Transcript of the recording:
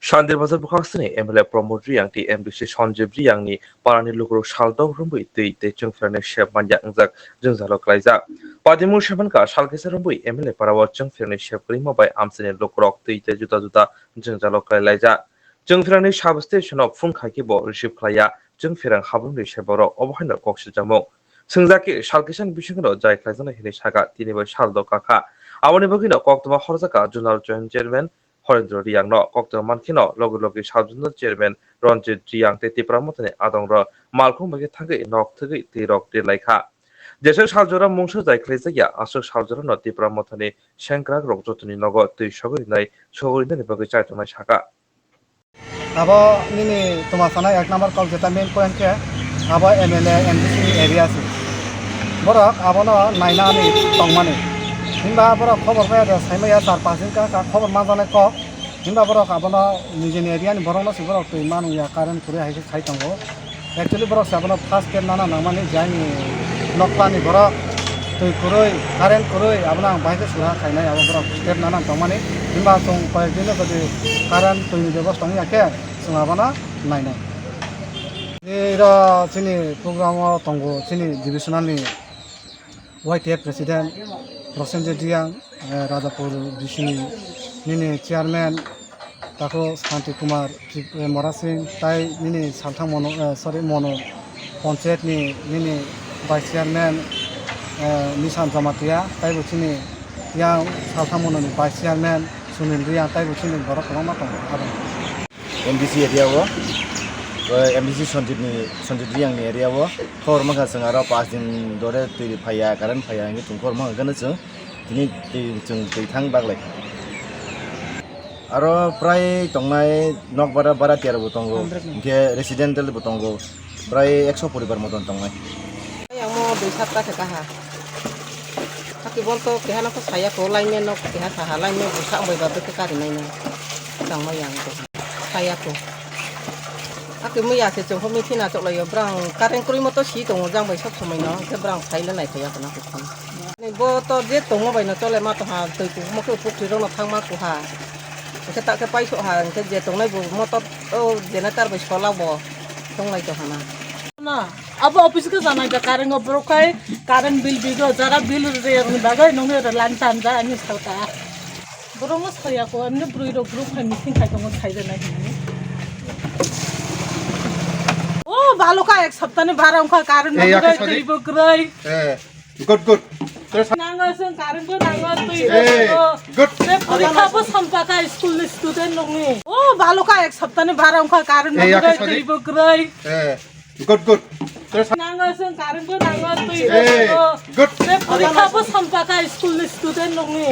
Shandir Bazar Bukhastani MLA Pramod Riyang ti MBC Sanjeev Riyang ni parani lukro shaldong rumbui te chungfrane shepman yakzak jungzalo klaijak Padimur Shabanka shalkesa rumbui MLA Parawat chungfrane shepkri mobai amsene lukrok te juta jungzalo klaijak chungfrane sub station of Funkhaiki bo receive klaya chungfrang habung sheboro obhaino koksijamok Sungzaki shalkesan bishingro jai klaijana hine shaga tinibo shaldo kaka Awani bagino koktoma horzaka Junal Joint Chairman Horendra Riyang no kokto mankino logi sabjunno chairman Ranjit Riyang te tipramotane adongra malkhong bage thage nok thage tirok te laikha jesek saljora mungsu jaikhlaisa ya asuk saljora no tipramotane shankrak rogjotuni nogo tui sogori nai bage chaitona shaka abo nini tumasana ek number call jeta main point ke abo MLA MDC area se borok abono nainani tongmani himba borok khobor paya saimaya 4-5 ka khobor majane ko himba borok abono nijeni area ni borok no se borok tui manu ya current kure haike khai tongo actually borok sabono first ke nana namani jani noklani borok tui kuroi current kuroi abona baike sura khainai abo borok step nana tongmani himba tong pai dine bodi current tui ব্যবস্থা ni ake sungabana nainai era chini program o tongo chini divisional ni YTF president Prosenjit Riyang Rajapur Bishini nini chairman tako Santi Kumar Mora Singh tai nini salthang mono mono panchayat ni nini vice chairman Nishan Jamatia tai buchini yang salthang mono ni vice chairman Sunil Riyang tai buchini borok kama tongo ado MDC area wo MDC Sanjeev Riyang ni area wo khor ma ga sangara 5 din dore tui phaya karan phaya ngi tung khor ma ga na chung tini tui thang baglai aro prai tongnai nok bara tiar bo tongo ke residential bo tongo prai 100 poribar moton tongnai yang mo 2 sapta ke kaha taki bolto kehana ko saya ko lainnya nok keha saha lainnya busa bai babe ke kari nai sang ma yang ko saya ko aki mo ya se chung ko mi thina chok lai brang karen kuri moto si tong jang bai sop somai no ke brang phaila nai thaya kana ko kham ni bo to je tong bai no chole ma to ha tui ku mo ko pukri ro no thang ma ku ha ke ta ke pai so ha ke je tong nai bo moto o generator bai sola bo tong lai to hana না अब office কে জানাই দা current অব্রকাই current bill বিগো যারা বিল রে বাগাই নঙ্গে লান্টান যা আমি সালতা বরমস খাইয়া কো এমনি ব্রুইরো group খাই মিটিং খাই কম খাইদে না হিনি ও ভালো কা এক সপ্তাহ নে 12 অঙ্ক কারেন্ট বিল দিব গ্রাই good নাঙ্গাসন কারেন্ট কো নাঙ্গা তুই good পরীক্ষা পো সম্পাকা স্কুল স্টুডেন্ট নঙ্গে ও ভালো কা এক সপ্তাহ নে 12 অঙ্ক কারেন্ট বিল দিব গ্রাই good নাঙ্গাসন কারেন্ট কো নাঙ্গা তুই পরীক্ষা পো সম্পাকা স্কুল স্টুডেন্ট নঙ্গে